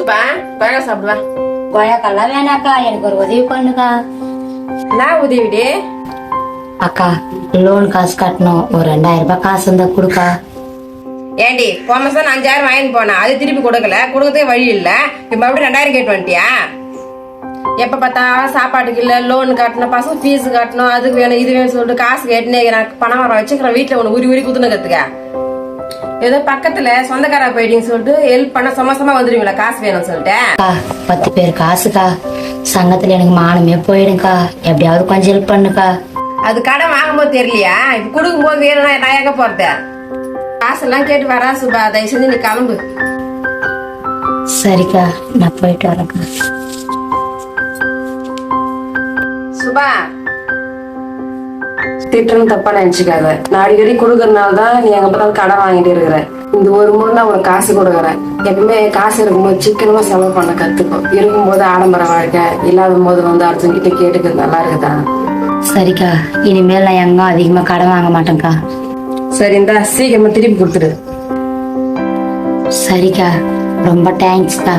சுபா கொய்யா சாப்பிடுவா. கொய்யாக்கெல்லாம் வேணாக்கா, எனக்கு ஒரு உதவி பண்ணுக்கா. நான் உதவிடி. அக்கா, லோன் காசு கட்டணும், ஒரு 2000 ரூபாய் காசு இருந்தா கொடுக்கா. ஏண்டி போன மாசம் நான் 5000 வாங்கிட்டு போனேன், அது திருப்பி கொடுக்கறதுக்கே வழி இல்ல. இப்ப மறுபடியும் 2000 கேட்டு வந்துட்டியா? எப்ப பார்த்தா சாப்பாட்டுக்கு இல்ல, லோன் கட்டணும், பசங்க ஃபீஸ் கட்டணும், அதுக்கு வேணும் இது வேணும் சொல்லிட்டு காசு கேட்டுனே பணம் வர வச்சுக்கிறேன். வீட்டுல ஒண்ணு உரி குத்துனுக்கிறதுக்கா ஏதோ பக்கத்துல சொந்தக்காரா போயிட்டீங்க சொல்லிட்டு ஹெல்ப் பண்ண சமசமா வந்துருவீங்களா காசு வேணும்னு சொல்லிட்டு. 10 பேர் காசுக்கா, சங்கத்துல எனக்கு மானமே போயிடுங்கக்கா, எப்படியாவது கொஞ்சம் ஹெல்ப் பண்ணுக்கா. அது கடன் வாங்கும்போது தெரியலையா? இப்ப கொடுக்கும் போது வேணும்னா நான் எங்க போறது? காசெல்லாம் கேட்டு வரா சுபா, தயவு செஞ்சு நீ கிளம்பு. சரிக்கா, நான் போயிட்டு வரேன்க்கா. சுபா, திட்டுன்னு தப்பா நினைச்சுக்காத. நான் அடிக்கடி கொடுக்கறதுனாலதான் நீ எங்க பார்த்தாலும் கடன் வாங்கிட்டு இருக்கிற. இந்த ஒரு முறை நான் உனக்கு காசு கொடுக்குறேன். எப்பவுமே காசு இருக்கும்போது சிக்கனமா செலவு பண்ண கத்துக்கோ. இருக்கும்போது ஆடம்பர வாழ்க்கை, இல்லாத போது அடுத்தவங்க கிட்ட கேட்டுக்கிறது நல்லா இருக்குதா? சரிக்கா, இனிமேல் நான் எங்கும் அதிகமா கடன் வாங்க மாட்டேன்க்கா. சரி, இந்த சீக்கிரமா திருப்பி கொடுத்துரு. சரிக்கா, ரொம்ப தேங்க்ஸ்க்கா.